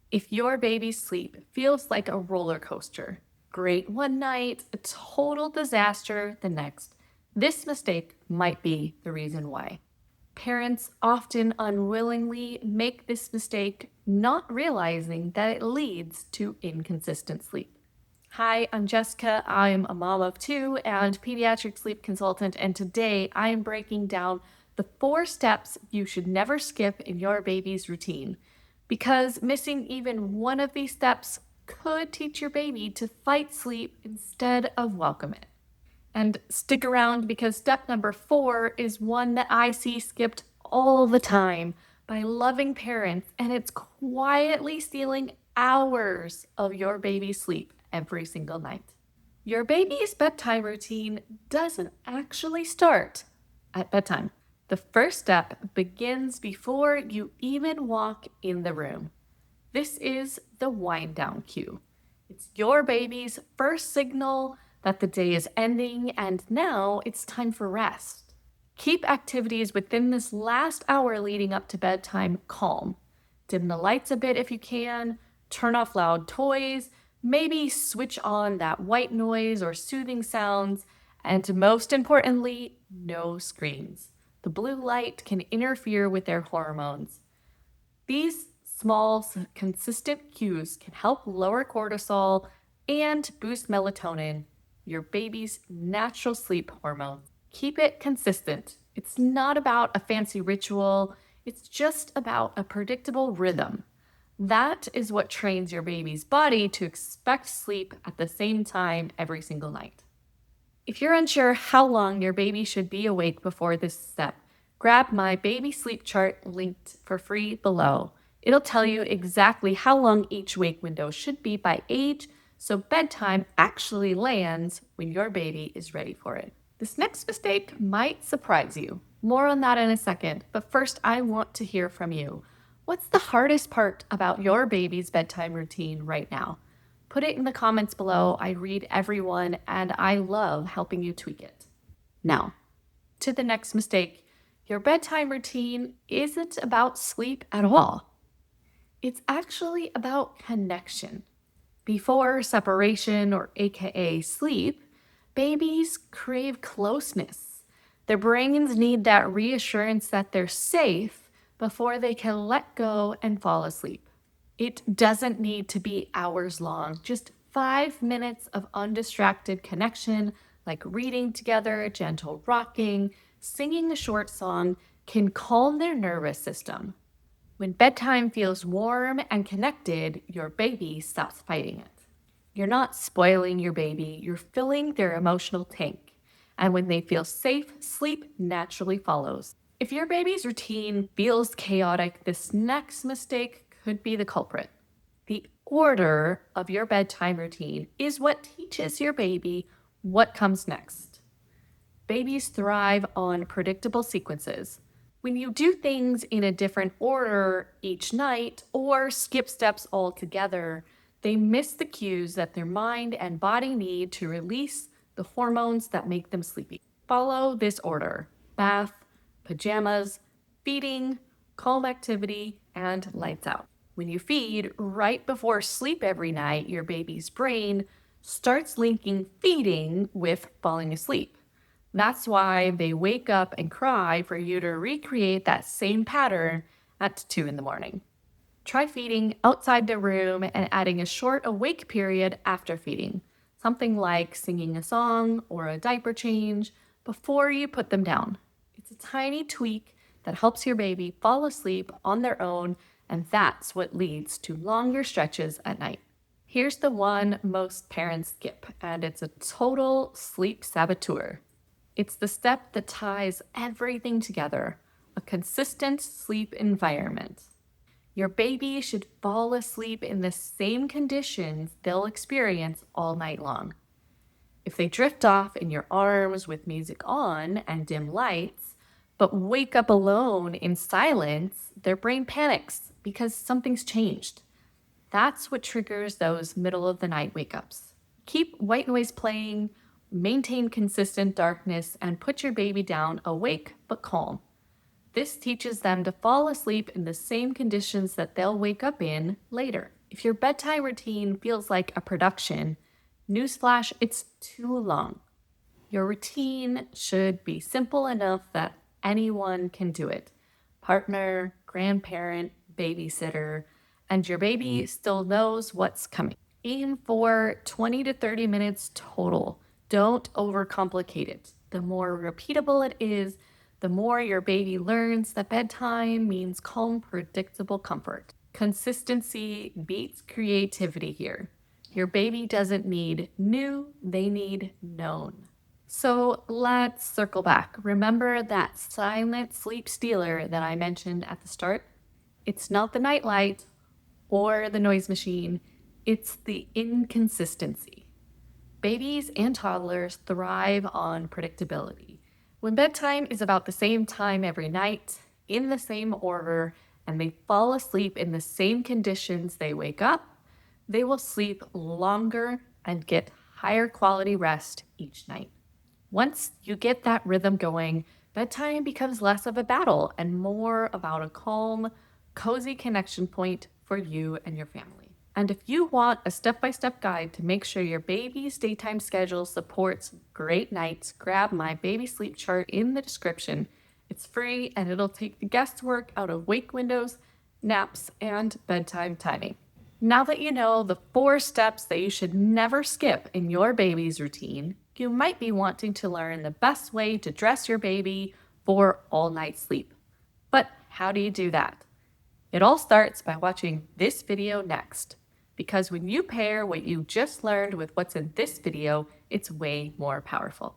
If your baby's sleep feels like a roller coaster, great one night, a total disaster the next, this mistake might be the reason why. Parents often unwillingly make this mistake, not realizing that it leads to inconsistent sleep. Hi, I'm Jessica. I'm a mom of two and pediatric sleep consultant, and today I am breaking down the 4 steps you should never skip in your baby's routine. Because missing even one of these steps could teach your baby to fight sleep instead of welcome it. And stick around because step number 4 is one that I see skipped all the time by loving parents, and it's quietly stealing hours of your baby's sleep every single night. Your baby's bedtime routine doesn't actually start at bedtime. The first step begins before you even walk in the room. This is the wind down cue. It's your baby's first signal that the day is ending and now it's time for rest. Keep activities within this last hour leading up to bedtime calm. Dim the lights a bit if you can, turn off loud toys, maybe switch on that white noise or soothing sounds, and most importantly, no screens. The blue light can interfere with their hormones. These small, consistent cues can help lower cortisol and boost melatonin, your baby's natural sleep hormone. Keep it consistent. It's not about a fancy ritual, it's just about a predictable rhythm. That is what trains your baby's body to expect sleep at the same time every single night. If you're unsure how long your baby should be awake before this step, grab my baby sleep chart linked for free below. It'll tell you exactly how long each wake window should be by age, so bedtime actually lands when your baby is ready for it. This next mistake might surprise you. More on that in a second, but first I want to hear from you. What's the hardest part about your baby's bedtime routine right now? Put it in the comments below. I read everyone and I love helping you tweak it. Now, to the next mistake. Your bedtime routine isn't about sleep at all. It's actually about connection. Before separation, or AKA sleep, babies crave closeness. Their brains need that reassurance that they're safe before they can let go and fall asleep. It doesn't need to be hours long, just 5 minutes of undistracted connection, like reading together, gentle rocking, singing a short song, can calm their nervous system. When bedtime feels warm and connected, your baby stops fighting it. You're not spoiling your baby, you're filling their emotional tank. And when they feel safe, sleep naturally follows. If your baby's routine feels chaotic, this next mistake could be the culprit. The order of your bedtime routine is what teaches your baby what comes next. Babies thrive on predictable sequences. When you do things in a different order each night or skip steps altogether, they miss the cues that their mind and body need to release the hormones that make them sleepy. Follow this order: bath, pajamas, feeding, calm activity, and lights out. When you feed right before sleep every night, your baby's brain starts linking feeding with falling asleep. That's why they wake up and cry for you to recreate that same pattern at 2 in the morning. Try feeding outside the room and adding a short awake period after feeding, something like singing a song or a diaper change before you put them down. It's a tiny tweak that helps your baby fall asleep on their own, and that's what leads to longer stretches at night. Here's the one most parents skip, and it's a total sleep saboteur. It's the step that ties everything together: a consistent sleep environment. Your baby should fall asleep in the same conditions they'll experience all night long. If they drift off in your arms with music on and dim lights, but wake up alone in silence, their brain panics because something's changed. That's what triggers those middle of the night wake ups. Keep white noise playing, maintain consistent darkness, and put your baby down awake but calm. This teaches them to fall asleep in the same conditions that they'll wake up in later. If your bedtime routine feels like a production, newsflash, it's too long. Your routine should be simple enough that anyone can do it. Partner, grandparent, babysitter, and your baby still knows what's coming. Aim for 20 to 30 minutes total. Don't overcomplicate it. The more repeatable it is, the more your baby learns that bedtime means calm, predictable comfort. Consistency beats creativity here. Your baby doesn't need new, they need known. So let's circle back. Remember that silent sleep stealer that I mentioned at the start? It's not the nightlight or the noise machine, it's the inconsistency. Babies and toddlers thrive on predictability. When bedtime is about the same time every night, in the same order, and they fall asleep in the same conditions they wake up, they will sleep longer and get higher quality rest each night. Once you get that rhythm going, bedtime becomes less of a battle and more about a calm, cozy connection point for you and your family. And if you want a step-by-step guide to make sure your baby's daytime schedule supports great nights, grab my baby sleep chart in the description. It's free and it'll take the guesswork out of wake windows, naps, and bedtime timing. Now that you know the 4 steps that you should never skip in your baby's routine, you might be wanting to learn the best way to dress your baby for all-night sleep. But how do you do that? It all starts by watching this video next, because when you pair what you just learned with what's in this video, it's way more powerful.